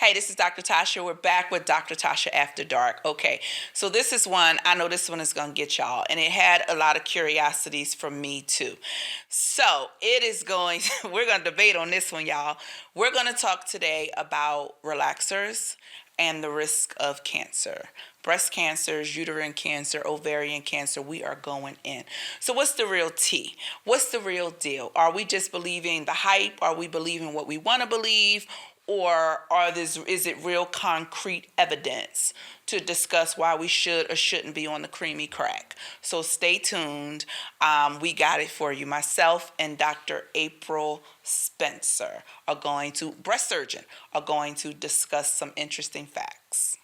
Hey, this is Dr. Tasha. We're back with Dr. Tasha After Dark. Okay, so this is one, I know this one is going to get y'all, and it had a lot of curiosities from me too. So it is going, we're going to debate on this one, y'all. We're going to talk today about relaxers and the risk of cancer. Breast cancers, uterine cancer, ovarian cancer, we are going in. So what's the real tea? What's the real deal? Are we just believing the hype? Are we believing what we want to believe? Or is it real concrete evidence to discuss why we should or shouldn't be on the creamy crack? So stay tuned. We got it for you. Myself and Dr. April Spencer breast surgeon, are going to discuss some interesting facts.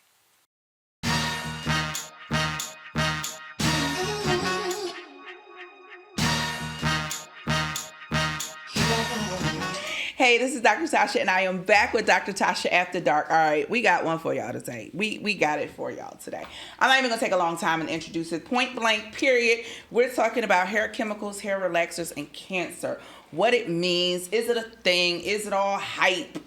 Hey, this is Dr. Tasha, and I am back with Dr. Tasha After Dark. All right, we got one for y'all today. We got it for y'all today. I'm not even going to take a long time and introduce it. Point blank, period. We're talking about hair chemicals, hair relaxers, and cancer. What it means. Is it a thing? Is it all hype?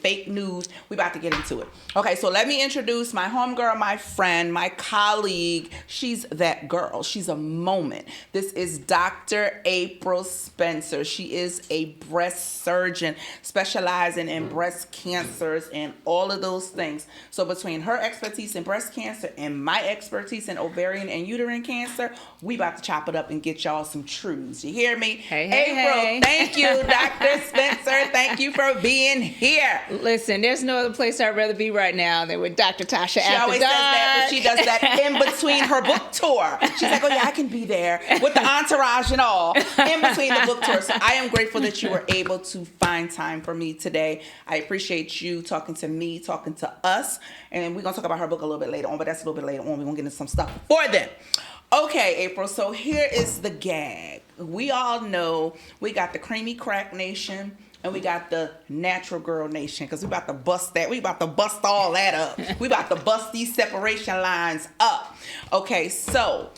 Fake news? We about to get into it. Okay, so let me introduce my homegirl, my friend, my colleague. She's that girl. She's a moment. This is Dr. April Spencer. She is a breast surgeon specializing in breast cancers and all of those things. So between her expertise in breast cancer and my expertise in ovarian and uterine cancer, we about to chop it up and get y'all some truths. You hear me? Hey, April, thank you, Dr. Spencer. Thank you for being here. Listen, there's no other place I'd rather be right now than with Dr. Tasha After Dark. She always says that, but she does that in between her book tour. She's like, oh yeah, I can be there with the entourage and all in between the book tour. So I am grateful that you were able to find time for me today. I appreciate you talking to me, talking to us, and we're going to talk about her book a little bit later on, but that's a little bit later on. We're going to get into some stuff before then. Okay, April, so here is the gag. We all know we got the Creamy Crack Nation, and we got the Natural Girl Nation, because we about to bust that. We about to bust all that up. We about to bust these separation lines up. Okay, so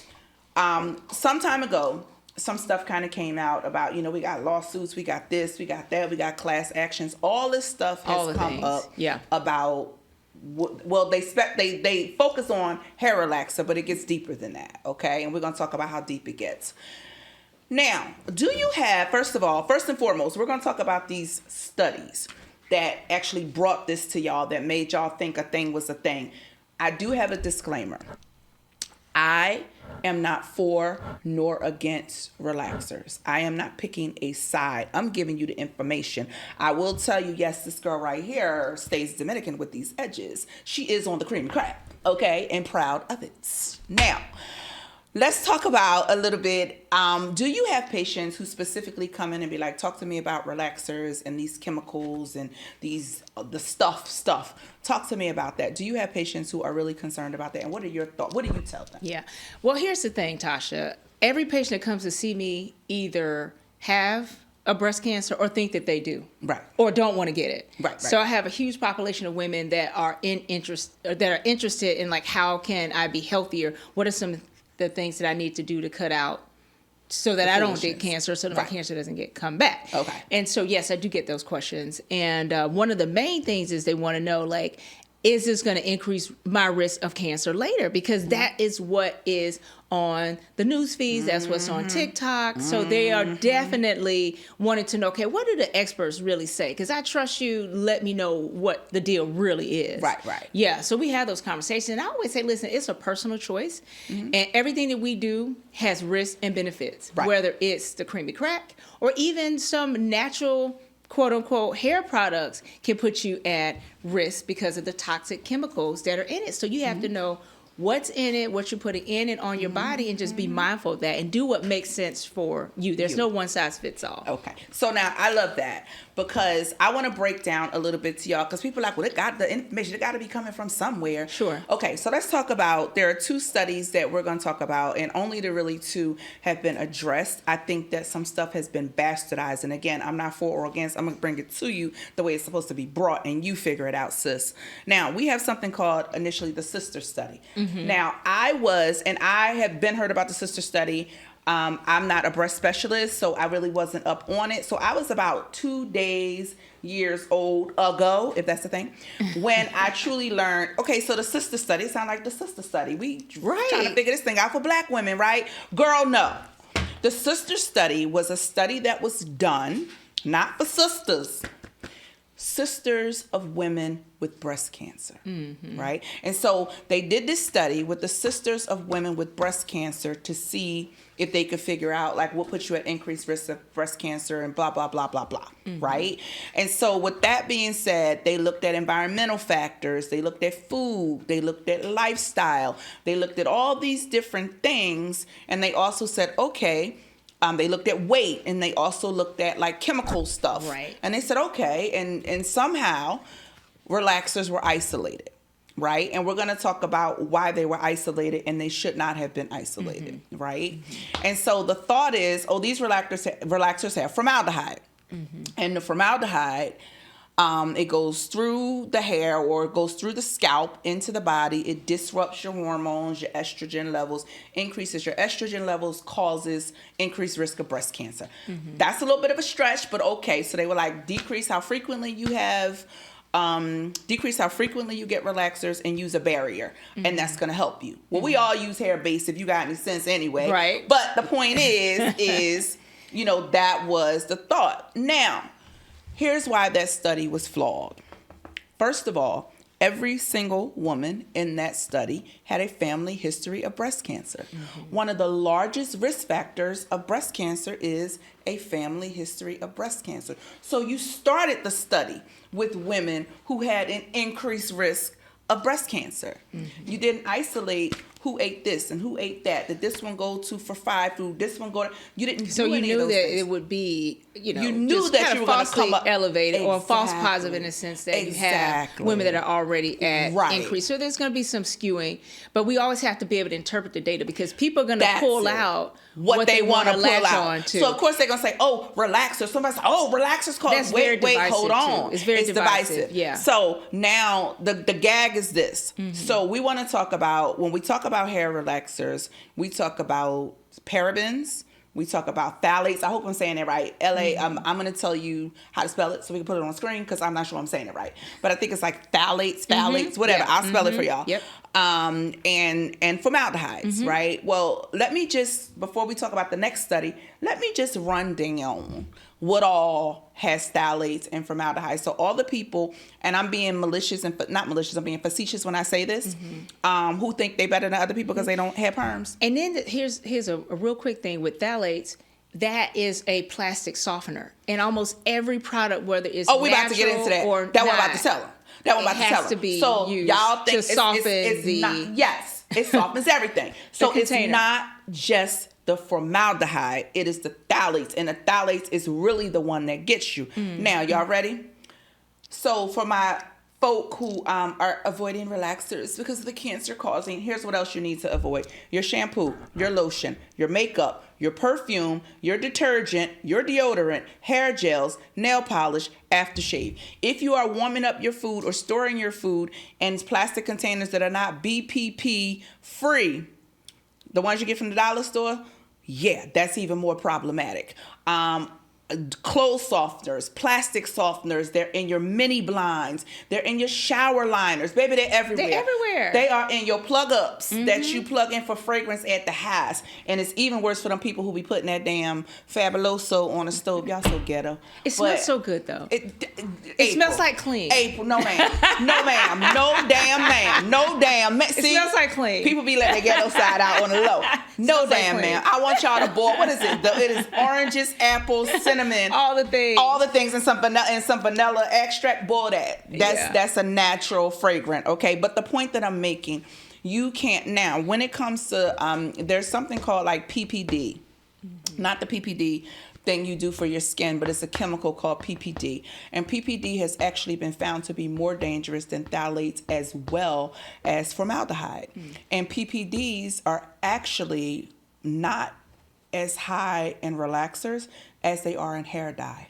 some time ago, some stuff kind of came out about, we got lawsuits, we got this, we got that, we got class actions. All this stuff has come up about, well, they focus on hair relaxer, but it gets deeper than that, okay? And we're going to talk about how deep it gets. Now, do you have, first and foremost, we're going to talk about these studies that actually brought this to y'all, that made y'all think a thing was a thing. I do have a disclaimer. I am not for nor against relaxers. I am not picking a side. I'm giving you the information. I will tell you, yes, this girl right here stays Dominican with these edges. She is on the cream crack, okay, and proud of it. Now, let's talk about a little bit. Do you have patients who specifically come in and be like, talk to me about relaxers and these chemicals and the stuff? Talk to me about that. Do you have patients who are really concerned about that? And what are your thoughts? What do you tell them? Yeah. Well, here's the thing, Tasha. Every patient that comes to see me either have a breast cancer or think that they do. Right. Or don't want to get it. Right. So I have a huge population of women that are interested in, like, how can I be healthier? What are some the things that I need to do to cut out so that I don't get cancer, so that my cancer doesn't come back. Okay. And so, yes, I do get those questions. And one of the main things is they want to know, like, is this going to increase my risk of cancer later? Because that is what is on the news feeds. That's what's on TikTok. So they are definitely wanting to know, okay, what do the experts really say? Because I trust you. Let me know what the deal really is. Right. Yeah. So we have those conversations. And I always say, listen, it's a personal choice. And everything that we do has risks and benefits, whether it's the creamy crack or even some natural quote unquote hair products can put you at risk because of the toxic chemicals that are in it. So you have to know what's in it, what you're putting in and on your body, and just be mindful of that and do what makes sense for you. There's no one size fits all. Okay. So now I love that, because I want to break down a little bit to y'all, because people are like, well, it got the information, it got to be coming from somewhere. Sure. Okay. So let's talk about, there are two studies that we're going to talk about, and only the really two have been addressed. I think that some stuff has been bastardized. And again, I'm not for or against. I'm going to bring it to you the way it's supposed to be brought, and you figure it out, sis. Now, we have something called initially the sister study. Now, I have been heard about the sister study. I'm not a breast specialist, so I really wasn't up on it. So I was about 2 years old ago, if that's the thing, when I truly learned, okay, so the sister study, it sounds like the sister study. We trying to figure this thing out for black women, right? Girl, no. The sister study was a study that was done, not for sisters of women with breast cancer, right? And so they did this study with the sisters of women with breast cancer to see if they could figure out like what puts you at increased risk of breast cancer and blah, blah, blah, blah, blah, right? And so with that being said, they looked at environmental factors, they looked at food, they looked at lifestyle, they looked at all these different things, and they also said, okay, they looked at weight, and they also looked at like chemical stuff. Right. And they said, okay, and somehow relaxers were isolated, right? And we're going to talk about why they were isolated and they should not have been isolated, right? And so the thought is, oh, these relaxers have formaldehyde. And the formaldehyde, it goes through the hair or it goes through the scalp into the body. It disrupts your hormones, your estrogen levels, increases your estrogen levels, causes increased risk of breast cancer. That's a little bit of a stretch, but okay. So they were like, decrease how frequently you get relaxers and use a barrier, and that's going to help you. Well, we all use hair base if you got any sense anyway. Right. But the point is, that was the thought. Now, here's why that study was flawed. First of all, every single woman in that study had a family history of breast cancer. One of the largest risk factors of breast cancer is a family history of breast cancer. So you started the study with women who had an increased risk of breast cancer. You didn't isolate who ate this and who ate that. Did this one go to for fried food? This one go to, you didn't So do you any knew of those that things. it would be, You knew just that kind you of were gonna falsely come up- elevated or false Exactly. positive in the sense that you Exactly. have women that are already at Right. increase. So there's going to be some skewing, but we always have to be able to interpret the data because people are going to That's pull it. out what they want to pull latch out. on to. So of course they're gonna say, "Oh, relaxers." Somebody say, "Oh, relaxers cause." That's very Wait, divisive, hold too. on. It's very divisive, yeah. So now the gag is this. So we want to talk about, when we talk about hair relaxers, we talk about parabens. We talk about phthalates. I hope I'm saying it right. I'm going to tell you how to spell it so we can put it on screen because I'm not sure I'm saying it right. But I think it's like phthalates, whatever. Yeah. I'll spell it for y'all. Yep. And formaldehydes, right? Well, let me just, before we talk about the next study, let me just run down what all has phthalates and formaldehyde. So all the people, and I'm being malicious and not malicious, I'm being facetious when I say this, who think they better than other people because they don't have perms. And then here's a real quick thing with phthalates. That is a plastic softener, and almost every product, whether it's Oh, we about to get into that. or That one not, about to tell them. That one about to has tell them. to be so used y'all think to soften the not, yes, it softens everything. So it's container. not just the formaldehyde, it is the phthalates, and the phthalates is really the one that gets you. Now, y'all ready? So for my folk who are avoiding relaxers because of the cancer causing, here's what else you need to avoid: your shampoo, your lotion, your makeup, your perfume, your detergent, your deodorant, hair gels, nail polish, aftershave. If you are warming up your food or storing your food in plastic containers that are not BPP free, the ones you get from the dollar store, yeah, that's even more problematic. Clothes softeners, plastic softeners, they're in your mini blinds, they're in your shower liners. Baby, they're everywhere. They're everywhere. They are in your plug-ups that you plug in for fragrance at the house. And it's even worse for them people who be putting that damn Fabuloso on the stove. Y'all so ghetto. It smells so good though. It smells like clean. April, no ma'am. No ma'am. No damn ma'am. No damn ma'am. It smells like clean. People be letting their ghetto side out on the low. No Smells like damn clean. ma'am. I want y'all to boil. What is it? It is oranges, apples, cinnamon. all the things. All the things and some vanilla extract. Boil that. Yeah. That's a natural fragrant. Okay, but the point that I'm making, you can't now. When it comes to there's something called like PPD, not the PPD thing you do for your skin, but it's a chemical called PPD. And PPD has actually been found to be more dangerous than phthalates as well as formaldehyde. And PPDs are actually not as high in relaxers as they are in hair dye,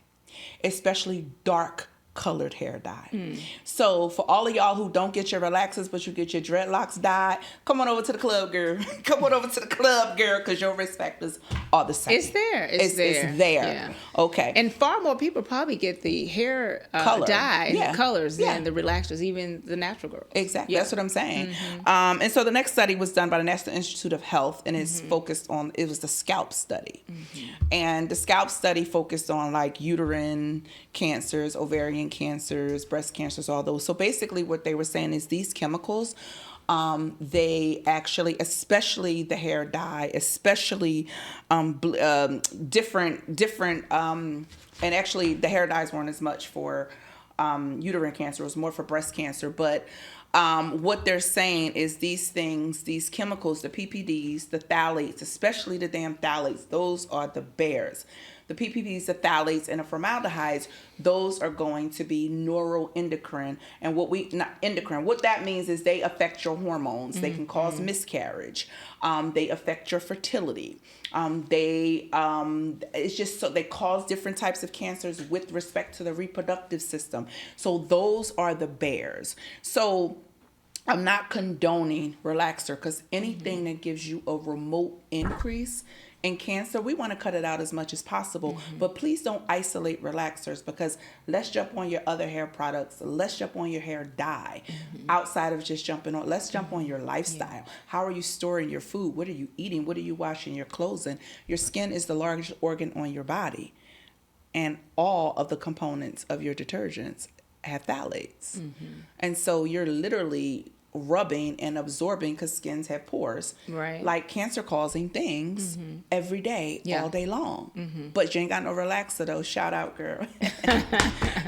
especially dark colored hair dye. So for all of y'all who don't get your relaxers, but you get your dreadlocks dyed, come on over to the club, girl. Come on over to the club, girl, because your risk factors are the same. It's there. It's there. It's there. Yeah. Okay. And far more people probably get the hair Color. dye and the colors Yeah. than the relaxers, even the natural girls. Exactly. Yeah. That's what I'm saying. And so the next study was done by the National Institute of Health, and it's focused on, it was the scalp study. And the scalp study focused on like uterine cancers, ovarian cancers, breast cancers, all those. So basically what they were saying is these chemicals, they actually, especially the hair dye, especially different, and actually the hair dyes weren't as much for uterine cancer, it was more for breast cancer. But what they're saying is these things, these chemicals, the PPDs, the phthalates, especially the damn phthalates, those are the bears. The PPDs, the phthalates, and the formaldehydes, those are going to be neuroendocrine. And what that means is they affect your hormones. They can cause miscarriage. They affect your fertility. It's just so they cause different types of cancers with respect to the reproductive system. So those are the bears. So I'm not condoning relaxer, because anything that gives you a remote increase in cancer, we want to cut it out as much as possible. But please don't isolate relaxers, because let's jump on your other hair products. Let's jump on your hair dye outside of just jumping on. Let's jump on your lifestyle. Yeah. How are you storing your food? What are you eating? What are you washing your clothes in? Your skin is the largest organ on your body, and all of the components of your detergents have phthalates. And so you're literally rubbing and absorbing, because skins have pores, right, like cancer causing things every day, all day long. But you ain't got no relaxer though. Shout out, girl.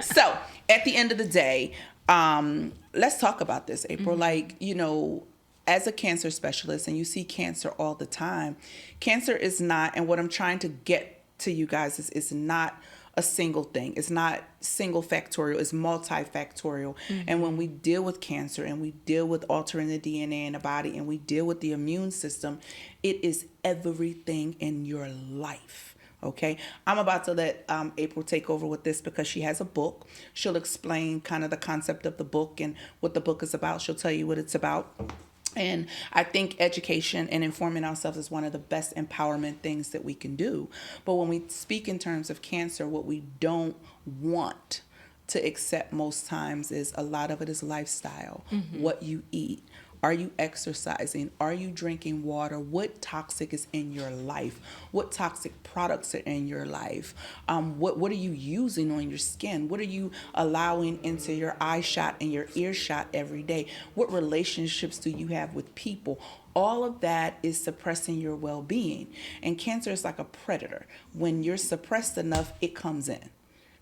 So at the end of the day, let's talk about this, April. Like, you know, as a cancer specialist, and you see cancer all the time, cancer is not, and what I'm trying to get to you guys is, it's not a single thing. It's not single factorial, it's multifactorial. And when we deal with cancer, and we deal with altering the DNA in the body, and we deal with the immune system, it is everything in your life. Okay, I'm about to let April take over with this, because she has a book. She'll explain kind of the concept of the book and what the book is about. She'll tell you what it's about. And I think education and informing ourselves is one of the best empowerment things that we can do. But when we speak in terms of cancer, what we don't want to accept most times is a lot of it is lifestyle, what you eat. Are you exercising? Are you drinking water? What toxic is in your life? What toxic products are in your life? What are you using on your skin? What are you allowing into your eye shot and your ear shot every day? What relationships do you have with people? All of that is suppressing your well-being. And cancer is like a predator. When you're suppressed enough, it comes in.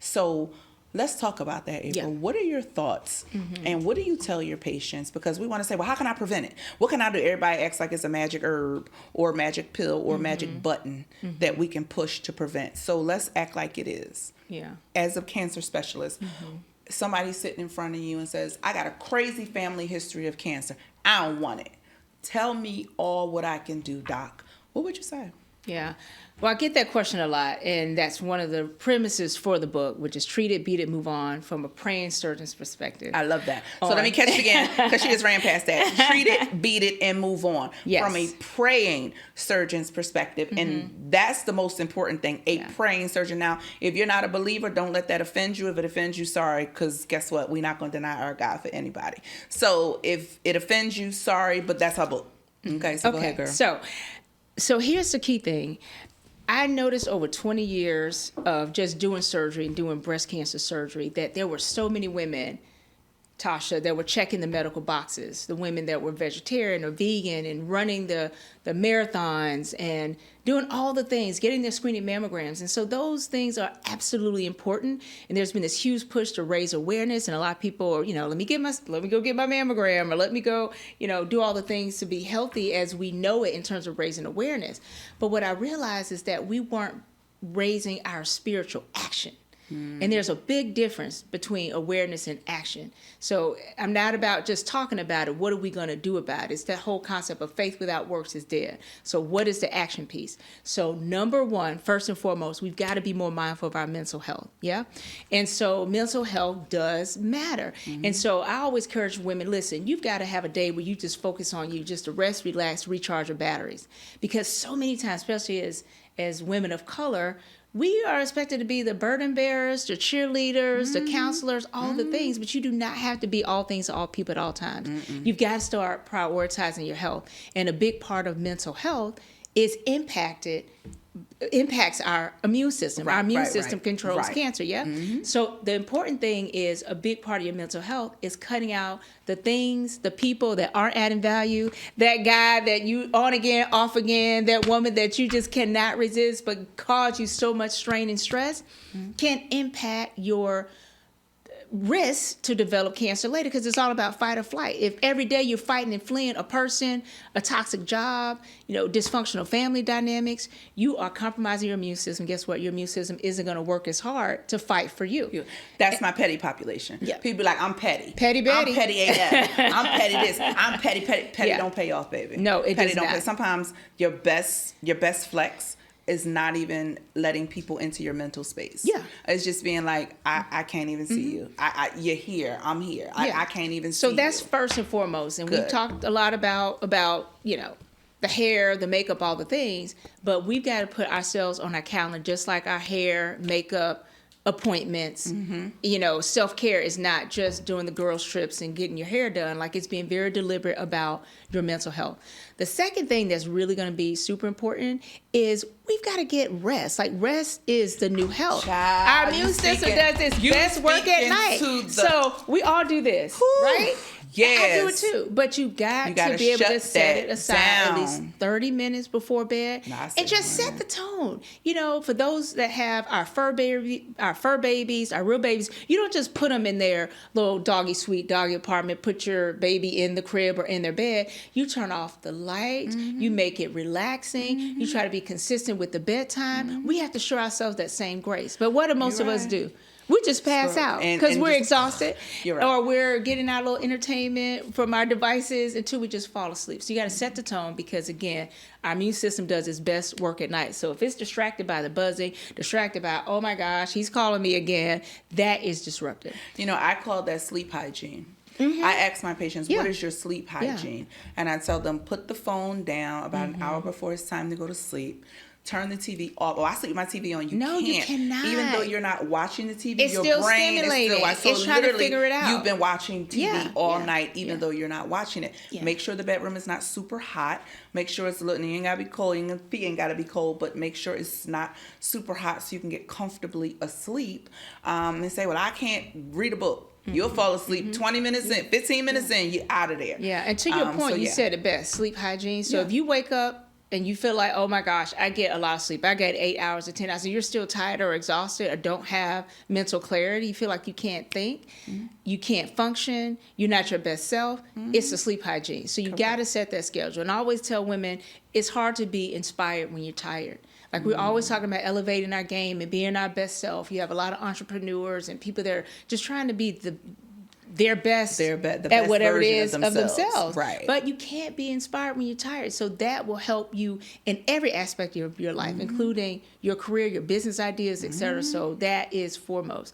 So let's talk about that, April. Yeah. What are your thoughts? And what do you tell your patients? Because we want to say, well, how can I prevent it? What can I do? Everybody acts like it's a magic herb or magic pill or magic button that we can push to prevent. So let's act like it is. Yeah. As a cancer specialist, somebody's sitting in front of you and says, I got a crazy family history of cancer. I don't want it. Tell me all what I can do, doc. What would you say? Yeah. Well, I get that question a lot, and that's one of the premises for the book, which is treat it, beat it, move on, from a praying surgeon's perspective. I love that. So let me catch it again, because she just ran past that. Treat it, beat it, and move on. Yes. From a praying surgeon's perspective. And that's the most important thing, a praying surgeon. Now, if you're not a believer, don't let that offend you. If it offends you, sorry, because guess what? We're not going to deny our God for anybody. So if it offends you, sorry, but that's our book. Okay, so go ahead, girl. So here's the key thing. I noticed over 20 years of just doing surgery and doing breast cancer surgery that there were so many women, Tasha, that were checking the medical boxes, the women that were vegetarian or vegan and running the marathons and doing all the things, getting their screening mammograms. And so those things are absolutely important. And there's been this huge push to raise awareness. And a lot of people are, let me go get my mammogram, or let me go, do all the things to be healthy as we know it in terms of raising awareness. But what I realized is that we weren't raising our spiritual action. And there's a big difference between awareness and action. So I'm not about just talking about it. What are we going to do about it? It's that whole concept of faith without works is dead. So what is the action piece? So number one, first and foremost, we've got to be more mindful of our mental health. Yeah. And so mental health does matter. And so I always encourage women, listen, you've got to have a day where you just focus on you, just to rest, relax, recharge your batteries. Because so many times, especially as women of color, we are expected to be the burden bearers, the cheerleaders, the counselors, all the things, but you do not have to be all things to all people at all times. You've got to start prioritizing your health. And a big part of mental health is impacts our immune system. Our immune system controls cancer, So the important thing is a big part of your mental health is cutting out the things, the people that aren't adding value, that guy that you on again, off again, that woman that you just cannot resist but cause you so much strain and stress can impact your risk to develop cancer later, because it's all about fight or flight. If every day you're fighting and fleeing a person, a toxic job, dysfunctional family dynamics, you are compromising your immune system. Guess what? Your immune system isn't going to work as hard to fight for you. That's my petty population. Yeah. People be like, I'm petty. Petty Betty. I'm petty AF. I'm petty this. I'm petty. Petty don't pay off, baby. No, it petty does don't not. pay. Sometimes your best flex is not even letting people into your mental space. Yeah. It's just being like, I can't even see you. You're here. I'm here. I can't even see you. So that's first and foremost. And we talked a lot about the hair, the makeup, all the things, but we've got to put ourselves on our calendar, just like our hair, makeup, appointments. Self-care is not just doing the girls trips and getting your hair done. Like, it's being very deliberate about your mental health. The second thing that's really going to be super important is we've got to get rest. Like, rest is the new health. Child, our immune system does its best work at night. So we all do this, right? Yes. I do it too. But you got to be able to set it aside at least 30 minutes before bed and just set the tone. For those that have our fur babies, our real babies, you don't just put them in their little doggy suite, doggy apartment, put your baby in the crib or in their bed. You turn off the light. You make it relaxing. You try to be consistent with the bedtime. We have to show ourselves that same grace. But what do most of us do? We just pass out because we're exhausted, or we're getting our little entertainment from our devices until we just fall asleep. So you got to set the tone, because, again, our immune system does its best work at night. So if it's distracted by the buzzing, distracted by, oh my gosh, he's calling me again, that is disruptive. I call that sleep hygiene. I ask my patients, what is your sleep hygiene? And I tell them, put the phone down about an hour before it's time to go to sleep. Turn the TV off. I sleep with my TV on. You cannot. Even though you're not watching the TV, it's your still brain stimulated. is still watching. It's trying to figure it out. You've been watching TV all night, even though you're not watching it. Make sure the bedroom is not super hot. Make sure it's looking. You ain't gotta be cold. Your feet ain't gotta be cold, but make sure it's not super hot so you can get comfortably asleep. And say, well, I can't read a book. You'll fall asleep 20 minutes in, 15 minutes in, you're out of there. Yeah, and to your point, you said it best, sleep hygiene. So if you wake up and you feel like, oh my gosh, I get a lot of sleep, I get 8 hours or 10 hours, and you're still tired or exhausted or don't have mental clarity, you feel like you can't think, you can't function, you're not your best self, it's the sleep hygiene. So you got to set that schedule. And I always tell women, it's hard to be inspired when you're tired. Like, we're always talking about elevating our game and being our best self. You have a lot of entrepreneurs and people that are just trying to be their best at whatever it is of themselves. Right. But you can't be inspired when you're tired. So that will help you in every aspect of your life, including your career, your business ideas, etc. So that is foremost.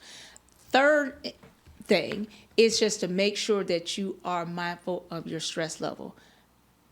Third thing is just to make sure that you are mindful of your stress level.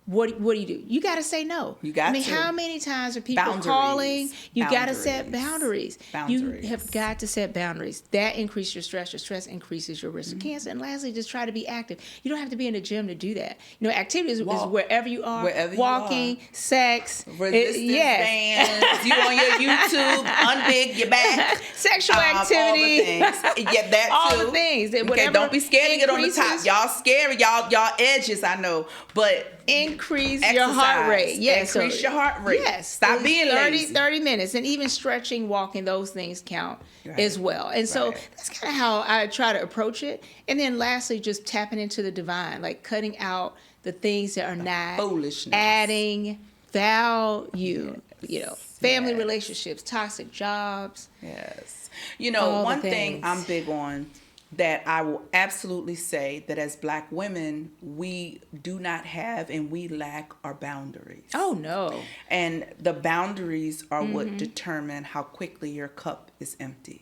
What do you do? You got to say no. How many times are people calling? You got to set boundaries. You have got to set boundaries. That increases your stress. Your stress increases your risk of cancer. And lastly, just try to be active. You don't have to be in the gym to do that. Activities is wherever you are. Walking, sex, resistance bands. You on your YouTube, unbig your back. Sexual activity. All the things. Yeah, that too. All the things. Okay, don't be scared to get on the top. Y'all scary. Y'all edges, I know. But increase your heart rate. Yes. Increase your heart rate. Yes. Stop being lazy. 30 minutes. And even stretching, walking, those things count as well. And so that's kind of how I try to approach it. And then lastly, just tapping into the divine, like cutting out the things that are not foolishness, adding value. family Yes. relationships, toxic jobs. Yes. All the One thing things. I'm big on that I will absolutely say that as Black women, we do not have and we lack our boundaries. Oh no. And the boundaries are what determine how quickly your cup is empty.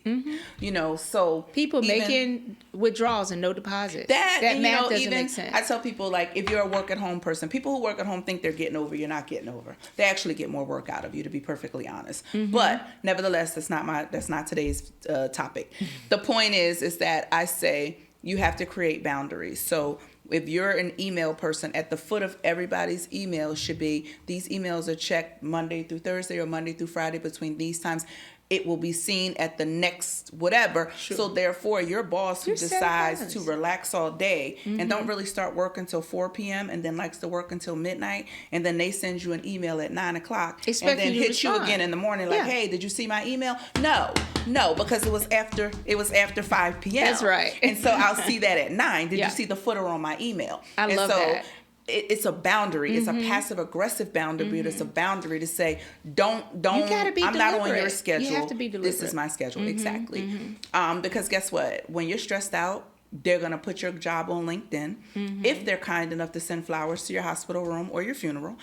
So People even making withdrawals and no deposit. that and, math doesn't even make sense. I tell people, like, if you're a work at home person, people who work at home think they're getting over. You're not getting over. They actually get more work out of you, to be perfectly honest. But nevertheless, that's not today's topic. The point is that I say you have to create boundaries. So if you're an email person, at the foot of everybody's email should be, these emails are checked Monday through Thursday or Monday through Friday between these times. It will be seen at the next whatever. Sure. So therefore, your boss who You're setting decides boundaries. to relax all day and don't really start work until 4 p.m. and then likes to work until midnight, and then they send you an email at 9 o'clock and Expecting then you to hit you respond. again in the morning like, Yeah. hey, did you see my email? No, because it was after 5 p.m. That's right. And so I'll see that at 9. Did Yeah. you see the footer on my email? I and love so that. It's a boundary. It's a passive aggressive boundary, but it's a boundary to say, don't. You gotta be I'm not on your deliberate. schedule. You have to be This is deliberate. my schedule. Exactly. Because guess what? When you're stressed out, they're going to put your job on LinkedIn. If they're kind enough to send flowers to your hospital room or your funeral.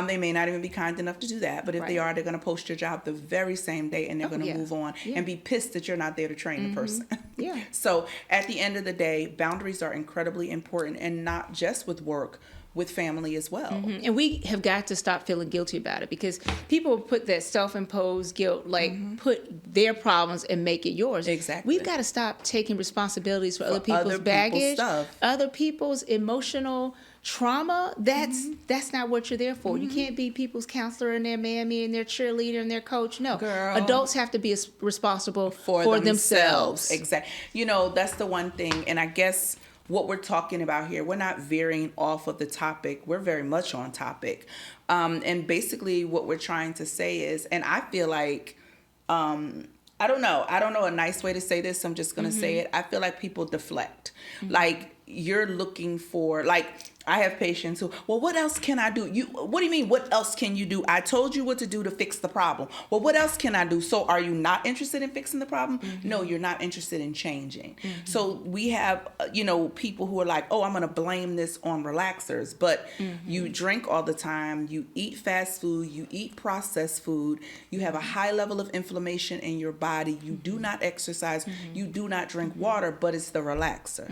They may not even be kind enough to do that. But if they Right. are, they're going to post your job the very same day, and they're going to yeah. move on Yeah. and be pissed that you're not there to train the person. Yeah. So at the end of the day, boundaries are incredibly important, and not just with work, with family as well. And we have got to stop feeling guilty about it, because people put that self-imposed guilt, like put their problems and make it yours. Exactly. We've got to stop taking responsibilities for other other people's people's baggage, stuff. other people's emotional trauma. That's not what you're there for. You can't be people's counselor and their mammy and their cheerleader and their coach. No, Girl. adults have to be responsible For themselves. Exactly. That's the one thing. And I guess what we're talking about here, we're not veering off of the topic. We're very much on topic. And basically what we're trying to say is, and I feel like, I don't know a nice way to say this. So I'm just going to say it. I feel like people deflect. Like, you're looking for, like, I have patients who, well, what else can I do? What do you mean, what else can you do? I told you what to do to fix the problem. Well, what else can I do? So are you not interested in fixing the problem? No, you're not interested in changing. So we have, people who are like, oh, I'm going to blame this on relaxers. But you drink all the time. You eat fast food. You eat processed food. You have a high level of inflammation in your body. You do not exercise. You do not drink water, but it's the relaxer.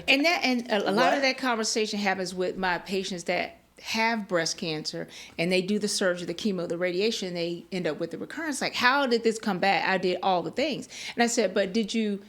And a lot What? of that conversation happens with my patients that have breast cancer, and they do the surgery, the chemo, the radiation, and they end up with the recurrence. Like, how did this come back? I did all the things. And I said, but did you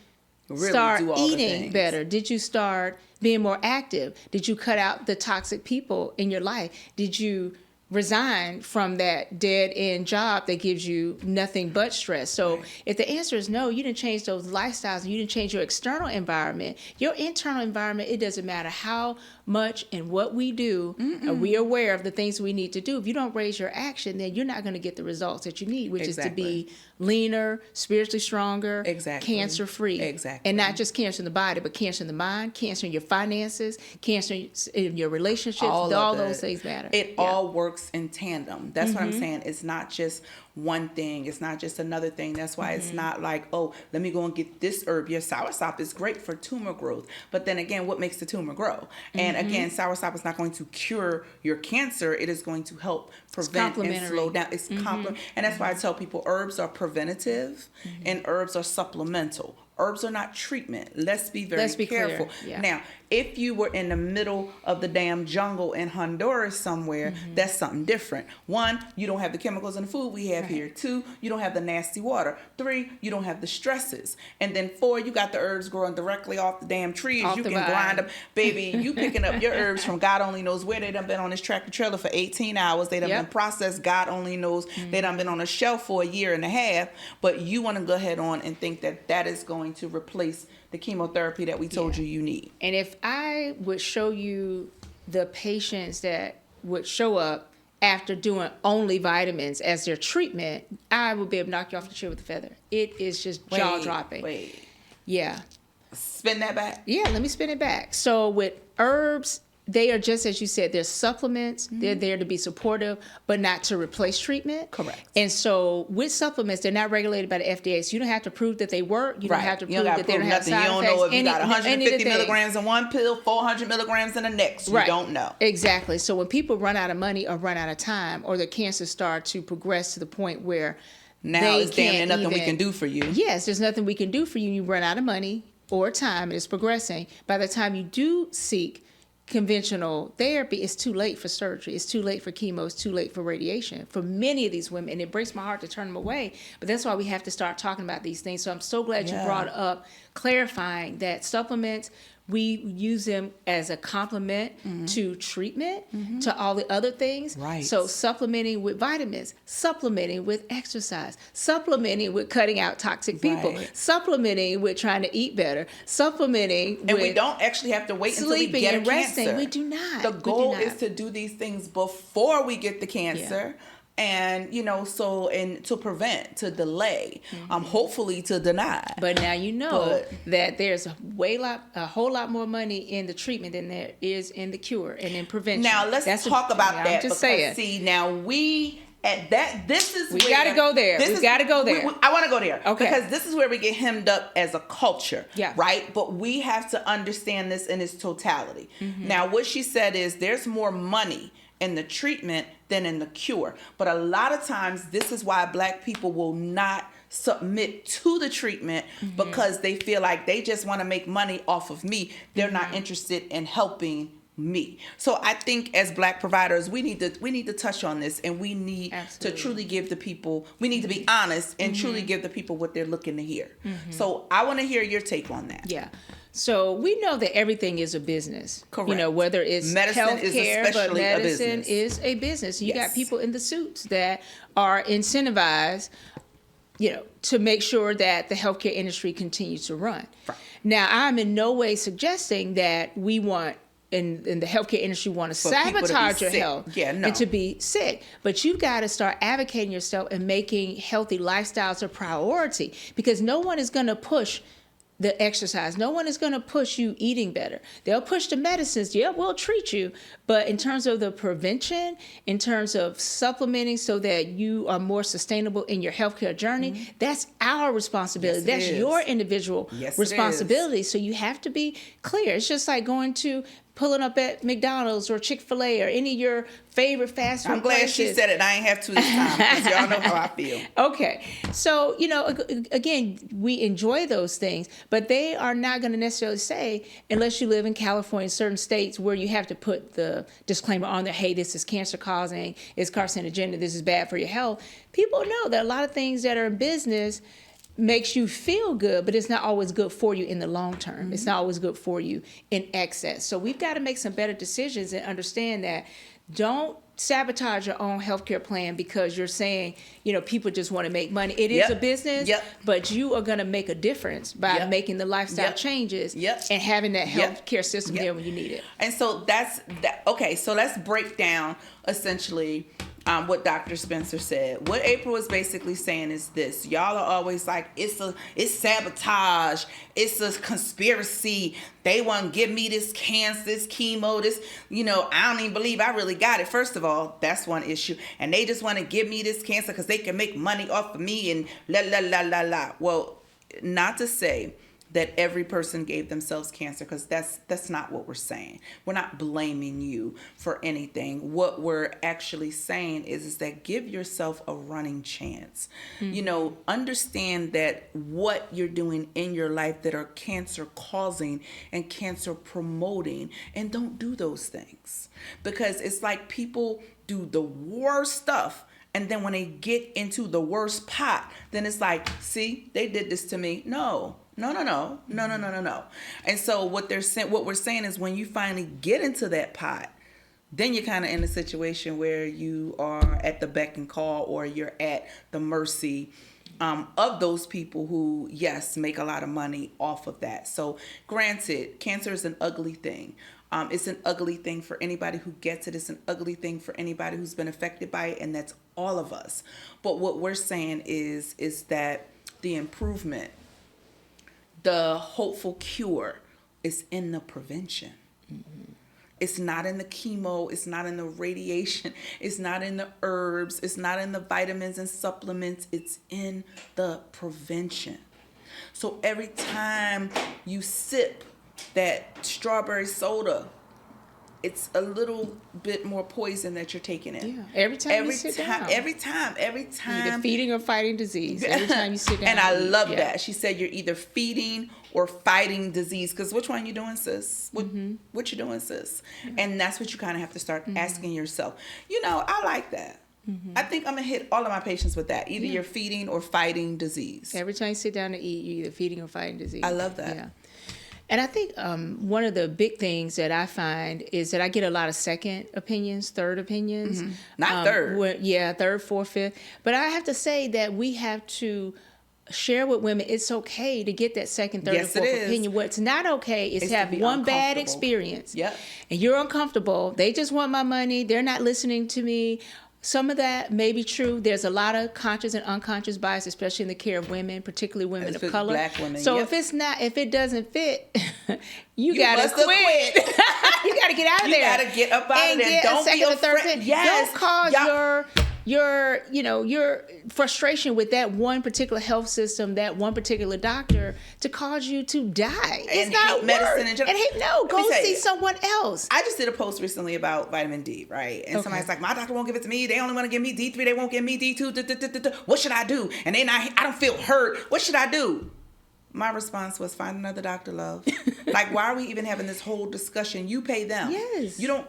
Really start do all the eating things. better? Did you start being more active? Did you cut out the toxic people in your life? Did you resign from that dead end job that gives you nothing but stress? So if the answer is no, you didn't change those lifestyles and you didn't change your external environment, your internal environment, it doesn't matter how much and what we do, are we aware of the things we need to do. If you don't raise your action, then you're not going to get the results that you need, which is to be leaner, spiritually stronger, Exactly. cancer free. Exactly. And not just cancer in the body, but cancer in the mind, cancer in your finances, cancer in your relationships. All of those it. things matter. It all works in tandem. That's what I'm saying. It's not just one thing. It's not just another thing. That's why it's not like, oh, let me go and get this herb. Your soursop is great for tumor growth. But then again, what makes the tumor grow? And again, soursop is not going to cure your cancer. It is going to help prevent and slow down. It's complement. And that's why I tell people herbs are preventative and herbs are supplemental. Herbs are not treatment. Let's be very careful. Clear. Yeah. Now, if you were in the middle of the damn jungle in Honduras somewhere, that's something different. 1, you don't have the chemicals in the food we have here. 2, you don't have the nasty water. 3, you don't have the stresses. And then 4, you got the herbs growing directly off the damn trees. Off You the can vine. grind them. Baby, you picking up your herbs from God only knows where. They done been on this tractor trailer for 18 hours. They done been processed. God only knows. They done been on a shelf for a year and a half. But you want to go ahead on and think that that is going to replace the chemotherapy that we told you need. And if I would show you the patients that would show up after doing only vitamins as their treatment, I would be able to knock you off the chair with a feather. It is just jaw dropping. Wait. Yeah. Spin that back. Yeah, let me spin it back. So with herbs they are just as you said, they're supplements. They're there to be supportive, but not to replace treatment. Correct. And so with supplements, they're not regulated by the FDA, so you don't have to prove that they work. You don't have to prove that they don't have side You don't effects. know if you got Any of 150 the things. milligrams in one pill, 400 milligrams in the next. You Right. don't know. Exactly. So when people run out of money or run out of time, or their cancer start to progress to the point where Now they it's damn near can't nothing we even- can do for you. Yes, there's nothing we can do for you. You run out of money or time, and it's progressing. By the time you do seek conventional therapy, it's too late for surgery. It's too late for chemo. It's too late for radiation for many of these women. And it breaks my heart to turn them away. But that's why we have to start talking about these things. So I'm so glad you brought up clarifying that supplements, we use them as a complement to treatment, to all the other things. Right. So supplementing with vitamins, supplementing with exercise, supplementing with cutting out toxic people, Right. supplementing with trying to eat better, supplementing And with we don't actually have to wait until we sleeping get and a resting. cancer. We do not. The We do goal not. is to do these things before we get the cancer. And and to prevent, to delay, hopefully to deny. But now you know But- that there's a whole lot more money in the treatment than there is in the cure and in prevention. Now let's That's talk about I'm that just because saying. see now we at that this is We where- gotta go there. this We is- gotta go there. I want to go there Okay. because this is where we get hemmed up as a culture, Yeah. right? But we have to understand this in its totality. Now what she said is there's more money in the treatment than in the cure, but a lot of times this is why Black people will not submit to the treatment because they feel like they just want to make money off of me. They're not interested in helping me. So I think as Black providers, we need to touch on this, and we need Absolutely. to truly give the people, we need to be honest and truly give the people what they're looking to hear. So I want to hear your take on that. Yeah. So we know that everything is a business. Correct. You know, whether it's Medicine is healthcare, but especially a medicine business. is a business. You Yes. got people in the suits that are incentivized, to make sure that the healthcare industry continues to run. Right. Now, I'm in no way suggesting that we want in the healthcare industry want to For people to be sabotage your sick. health Yeah, no. and to be sick. But you've got to start advocating yourself and making healthy lifestyles a priority, because no one is going to push the exercise. No one is going to push you eating better. They'll push the medicines. Yeah, we'll treat you. But in terms of the prevention, in terms of supplementing so that you are more sustainable in your healthcare journey, that's our responsibility. Yes, it that's is. your individual Yes, it responsibility. So you have to be clear. It's just like pulling up at McDonald's or Chick-fil-A or any of your favorite fast food I'm glad places. she said it. I ain't have to this time because y'all know how I feel. Okay. So, again, we enjoy those things, but they are not going to necessarily say, unless you live in California, certain states where you have to put the disclaimer on there, hey, this is cancer causing, it's carcinogenic, this is bad for your health. People know that a lot of things that are in business makes you feel good, but it's not always good for you in the long term. It's not always good for you in excess. So we've got to make some better decisions and understand that don't sabotage your own healthcare plan because you're saying, people just want to make money. It is Yep. a business, Yep. but you are going to make a difference by Yep. making the lifestyle Yep. changes Yep. and having that Yep. healthcare system Yep. there when you need it. And so that's that. Okay, so let's break down essentially what Dr. Spencer said. What April is basically saying is this: y'all are always like, it's sabotage, it's a conspiracy. They want to give me this cancer, this chemo, this. I don't even believe I really got it. First of all, that's one issue, and they just want to give me this cancer because they can make money off of me and la la la la la. Well, not to say that every person gave themselves cancer, because that's not what we're saying. We're not blaming you for anything. What we're actually saying is that give yourself a running chance. Understand that what you're doing in your life that are cancer causing and cancer promoting, and don't do those things, because it's like people do the worst stuff, and then when they get into the worst pot, then it's like, see, they did this to me. No. And so what we're saying is, when you finally get into that pot, then you're kind of in a situation where you are at the beck and call, or you're at the mercy of those people who, yes, make a lot of money off of that. So granted, cancer is an ugly thing. It's an ugly thing for anybody who gets it. It's an ugly thing for anybody who's been affected by it, and that's all of us. But what we're saying is that the improvement, the hopeful cure, is in the prevention. It's not in the chemo. It's not in the radiation. It's not in the herbs. It's not in the vitamins and supplements. It's in the prevention. So every time you sip that strawberry soda, it's a little bit more poison that you're taking in. Yeah. Every time you sit down. Every time. Either feeding or fighting disease. Every time you sit down. And I love that. She said you're either feeding or fighting disease. Because which one you doing, sis? What you doing, sis? And that's what you kind of have to start asking yourself. You know, I like that. I think I'm going to hit all of my patients with that. Either you're feeding or fighting disease. Every time you sit down to eat, you're either feeding or fighting disease. I love that. Yeah. And I think one of the big things that I find is that I get a lot of second opinions, third opinions. Not third. Third, fourth, fifth. But I have to say that we have to share with women it's okay to get that second, third, and fourth opinion. What's not okay is to have one bad experience. Yep. And you're uncomfortable. They just want my money. They're not listening to me. Some of that may be true. There's a lot of conscious and unconscious bias, especially in the care of women, particularly women of color. Black women. So if it doesn't fit, you gotta quit. You gotta get out of there. You gotta get up out of there. Get Don't a second or third opinion. Yes. Don't cause your frustration with that one particular health system, that one particular doctor, to cause you to die. It's not hate medicine in general. Go see someone else. I just did a post recently about vitamin D, right? And somebody's like, my doctor won't give it to me. They only want to give me D3. They won't give me D2. What should I do? And then I don't feel hurt. What should I do? My response was, find another doctor, love. Like, why are we even having this whole discussion? You pay them. Yes. You don't.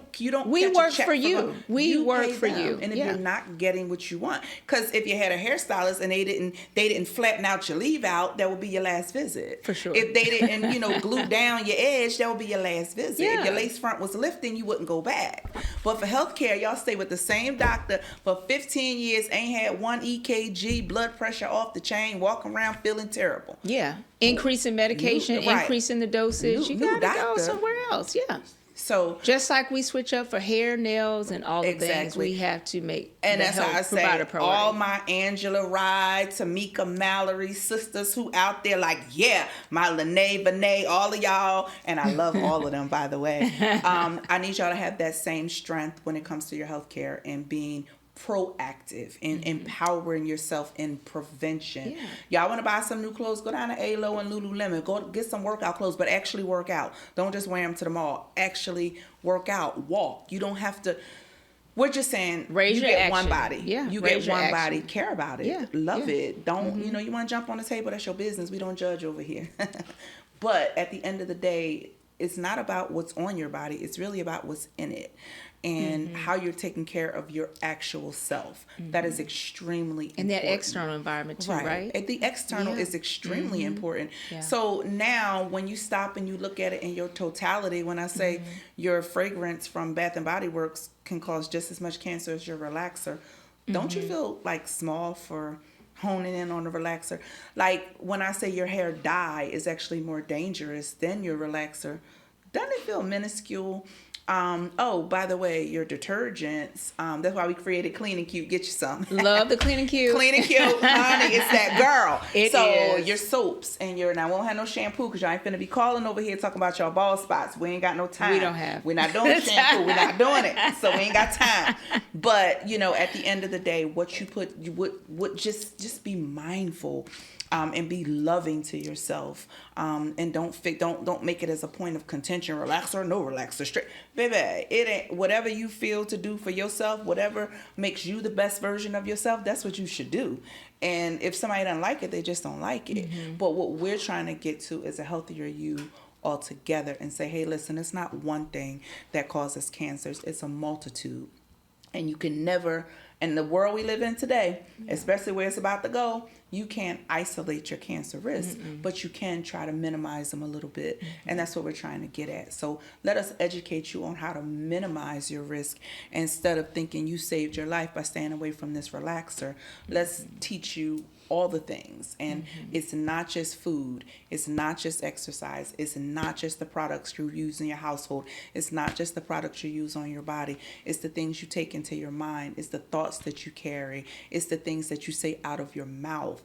We get work your check for you. We work for you. And if you're not getting what you want, because if you had a hairstylist and they didn't flatten out your leave out, that would be your last visit. For sure. If they didn't, glue down your edge, that would be your last visit. Yeah. If your lace front was lifting, you wouldn't go back. But for healthcare, y'all stay with the same doctor for 15 years, ain't had one EKG, blood pressure off the chain, walking around feeling terrible. Yeah. Increase in medication, increase in the dosage. You gotta go somewhere else. Yeah. So just like we switch up for hair, nails, and all the things, we have to make. And that's how I say, all my Angela Rye, Tamika Mallory sisters who out there, like, yeah, my Lene Benet, all of y'all, and I love all of them, by the way. I need y'all to have that same strength when it comes to your healthcare and being proactive and empowering yourself in prevention. Yeah. Y'all want to buy some new clothes? Go down to A-Lo and Lululemon. Go get some workout clothes, but actually work out. Don't just wear them to the mall. Actually work out. Walk. You don't have to. We're just saying, raise you your get action. one body. Yeah, you get one body. Care about it. Yeah. Love it. Don't, you want to jump on the table, that's your business. We don't judge over here. But at the end of the day, it's not about what's on your body. It's really about what's in it. And how you're taking care of your actual self. That is extremely important. And that external environment too, right? And the external is extremely important. Yeah. So now when you stop and you look at it in your totality, when I say your fragrance from Bath and Body Works can cause just as much cancer as your relaxer, don't you feel like small for honing in on the relaxer? Like when I say your hair dye is actually more dangerous than your relaxer, doesn't it feel minuscule? By the way, your detergents, that's why we created Clean and Cute. Get you some. Love the Clean and Cute. Clean and Cute, honey, it's that girl. It is. Your soaps and now we won't have no shampoo because y'all ain't finna be calling over here talking about y'all bald spots. We ain't got no time. We don't have. We're not doing shampoo. We're not doing it. So we ain't got time. But, at the end of the day, what you put, you would just be mindful. And be loving to yourself, and don't make it as a point of contention. Relaxer or no relaxer, straight, baby. It ain't whatever you feel to do for yourself. Whatever makes you the best version of yourself. That's what you should do. And if somebody doesn't like it, they just don't like it. But what we're trying to get to is a healthier you altogether, and say, hey, listen, it's not one thing that causes cancers. It's a multitude, and you can never. In the world we live in today, especially where it's about to go, you can't isolate your cancer risk, but you can try to minimize them a little bit. And that's what we're trying to get at. So let us educate you on how to minimize your risk instead of thinking you saved your life by staying away from this relaxer. Let's teach you all the things. And it's not just food. It's not just exercise. It's not just the products you use in your household. It's not just the products you use on your body. It's the things you take into your mind. It's the thoughts that you carry. It's the things that you say out of your mouth.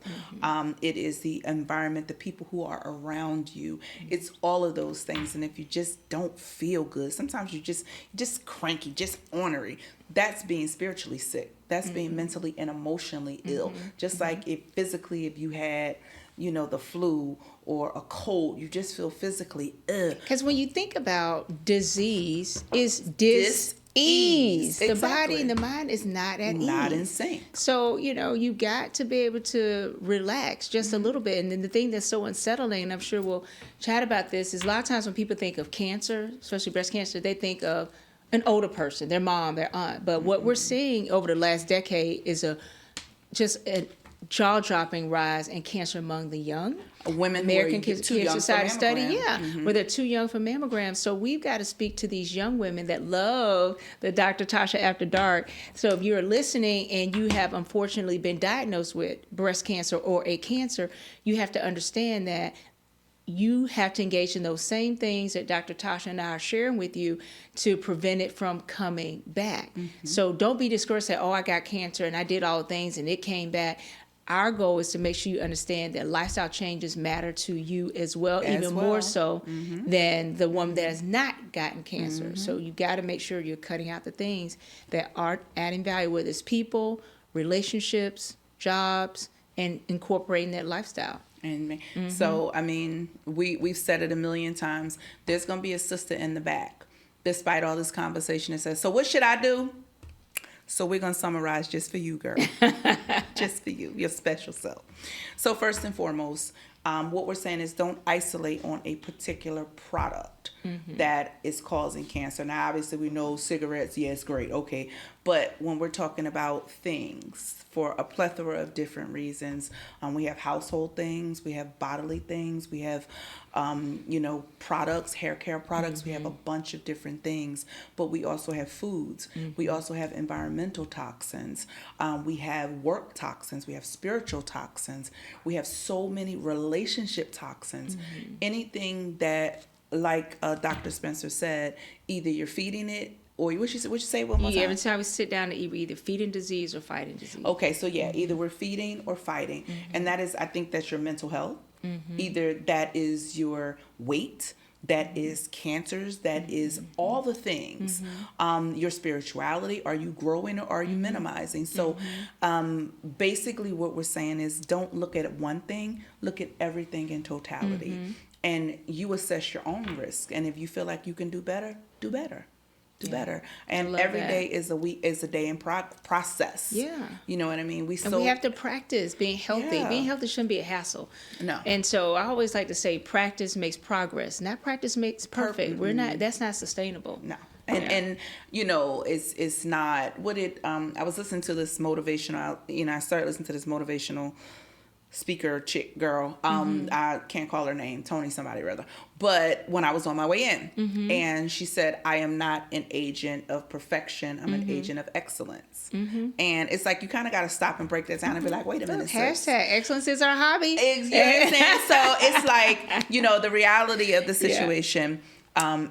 It is the environment, the people who are around you. It's all of those things. And if you just don't feel good, sometimes you just cranky, just ornery. That's being spiritually sick. That's being mentally and emotionally ill. Just like if you had, the flu or a cold, you just feel physically ill. Because when you think about disease, is dis-ease. The body and the mind is not at ease. Not in sync. So, you got to be able to relax just a little bit. And then the thing that's so unsettling, and I'm sure we'll chat about this, is a lot of times when people think of cancer, especially breast cancer, they think of an older person, their mom, their aunt. But what we're seeing over the last decade is just a jaw-dropping rise in cancer among the young. Women American Cancer Society study, Mm-hmm. where they're too young for mammograms. So we've got to speak to these young women that love the Dr. Tasha After Dark. So if you're listening and you have unfortunately been diagnosed with breast cancer or a cancer, you have to understand that you have to engage in those same things that Dr. Tasha and I are sharing with you to prevent it from coming back. So don't be discouraged, say, I got cancer and I did all the things and it came back. Our goal is to make sure you understand that lifestyle changes matter to you as well, more so than the one that has not gotten cancer. So you got to make sure you're cutting out the things that aren't adding value, whether it's people, relationships, jobs, and incorporating that lifestyle. And so, we've said it a million times. There's going to be a sister in the back, despite all this conversation, that says, so what should I do? So we're going to summarize just for you, girl. Just for you, your special self. So first and foremost, what we're saying is don't isolate on a particular product that is causing cancer. Now, obviously, we know cigarettes, yes, great, okay. But when we're talking about things for a plethora of different reasons, we have household things, we have bodily things, we have, products, hair care products, we have a bunch of different things. But we also have foods. We also have environmental toxins. We have work toxins. We have spiritual toxins. We have so many relationship toxins. Anything that, like Dr. Spencer said, either you're feeding it, or what you say one more time? Every time we sit down to eat, we're either feeding disease or fighting disease. Okay, so either we're feeding or fighting. And that is, I think that's your mental health. Either that is your weight, that is cancers, that is all the things. Your spirituality, are you growing or are you minimizing? So basically what we're saying is don't look at one thing, look at everything in totality. And you assess your own risk. And if you feel like you can do better, do better. Do better. And every day is a day in process. Yeah. You know what I mean? We have to practice being healthy. Yeah. Being healthy shouldn't be a hassle. No. And so I always like to say practice makes progress. Not practice makes perfect. That's not sustainable. No. And it's not what it I was listening to this motivational, I started listening to this motivational speaker chick girl. I can't call her name, Tony somebody rather. But when I was on my way in, and she said, I am not an agent of perfection. I'm an agent of excellence. And it's like you kind of got to stop and break that down and be like, wait a minute. Hashtag excellence is our hobby. You understand? So it's like, the reality of the situation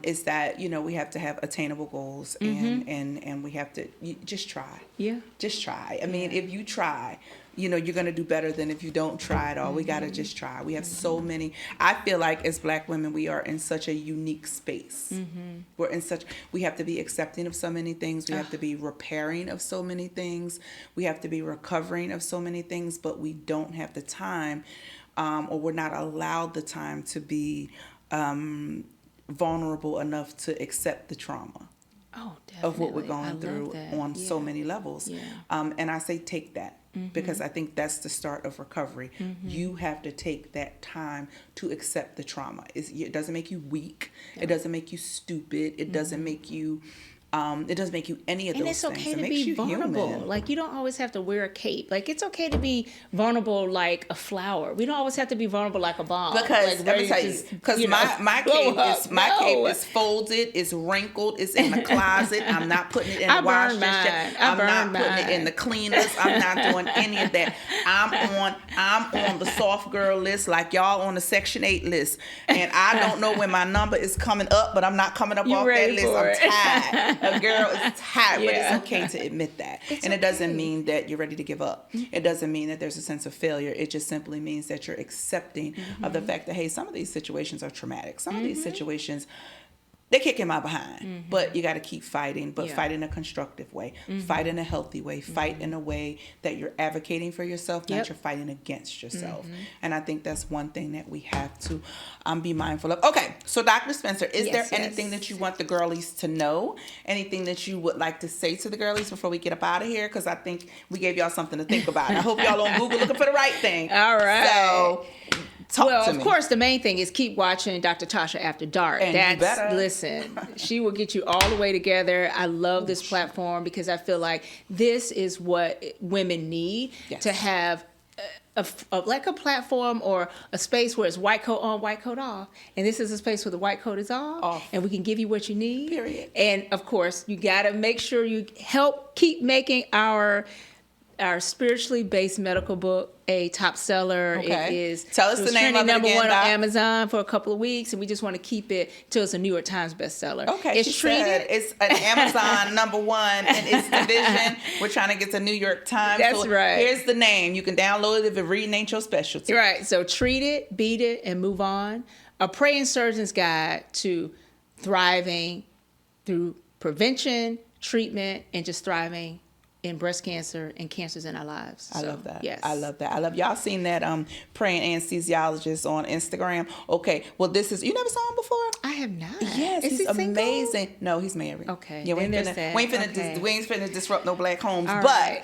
is that, we have to have attainable goals and we have to just try. Yeah. Just try. I mean, if you try, you're going to do better than if you don't try at all. We got to just try. We have so many. I feel like as Black women, we are in such a unique space. We have to be accepting of so many things. We have to be repairing of so many things. We have to be recovering of so many things, but we don't have the time or we're not allowed the time to be vulnerable enough to accept the trauma of what we're going through on so many levels. And I say take that. Because I think that's the start of recovery. You have to take that time to accept the trauma. It doesn't make you weak. It doesn't make you stupid. It doesn't make you It doesn't make you any of And those it's things. okay It to makes be you vulnerable. human. Like, you don't always have to wear a cape. Like, it's okay to be vulnerable like a flower. We don't always have to be vulnerable like a bomb. Because like, let me tell you, because my cape is folded, it's wrinkled, it's in the closet. I'm not putting it in the wash just yet. I'm not putting it in the cleaners. I'm not doing any of that. I'm on the soft girl list, like y'all on the Section 8 list, and I don't know when my number is coming up, but I'm not coming up off that list. I'm tired. A girl is tired, but it's okay to admit that. And it doesn't mean that you're ready to give up. It doesn't mean that there's a sense of failure. It just simply means that you're accepting of the fact that, hey, some of these situations are traumatic. Some of these situations, they kick in my behind, but you got to keep fighting, but fight in a constructive way, fight in a healthy way, fight in a way that you're advocating for yourself, not you're fighting against yourself. And I think that's one thing that we have to be mindful of. Okay, so Dr. Spencer, is there anything that you want the girlies to know? Anything that you would like to say to the girlies before we get up out of here? Because I think we gave y'all something to think about. I hope y'all on Google looking for the right thing. All right. So talk to me. Of course, the main thing is keep watching Dr. Tasha After Dark. And you better. Listen, she will get you all the way together. I love this platform because I feel like this is what women need to have like a platform or a space where it's white coat on, white coat off. And this is a space where the white coat is off. And we can give you what you need. Period. And of course, you got to make sure you help keep making our spiritually based medical book a top seller. Okay. It is. Tell us the name of it number again, one Doc. on Amazon for a couple of weeks, and we just want to keep it till it's a New York Times bestseller. Okay, it's treated. It's an Amazon #1 in its division. We're trying to get to New York Times. That's right. Here's the name. You can download it if reading ain't your specialty. Right. So treat it, beat it, and move on. A praying surgeon's guide to thriving through prevention, treatment, and just thriving in breast cancer and cancers in our lives. I love that. Yes. I love that. I love y'all seen that praying anesthesiologist on Instagram. Okay. Well, this is, you never saw him before? I have not. Yes, Is he's he single? amazing. No, he's married. Okay. Yeah, we ain't Then there's finna, that. we ain't finna disrupt no black homes. All but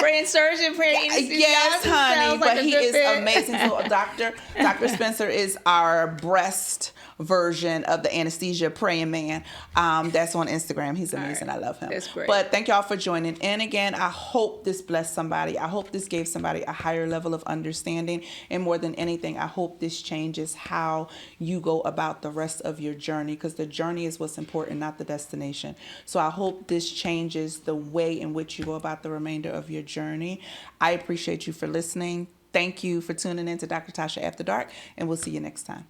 praying surgeon, praying anesthesiologist. yes, honey. Sounds like But a he good is fit. amazing. So Dr. Spencer is our breast version of the anesthesia praying man. That's on Instagram. He's amazing. All right. I love him. That's great. But thank y'all for joining in again. I hope this blessed somebody. I hope this gave somebody a higher level of understanding. And more than anything, I hope this changes how you go about the rest of your journey, because the journey is what's important, not the destination. So I hope this changes the way in which you go about the remainder of your journey. I appreciate you for listening. Thank you for tuning in to Dr. Tasha After Dark, and we'll see you next time.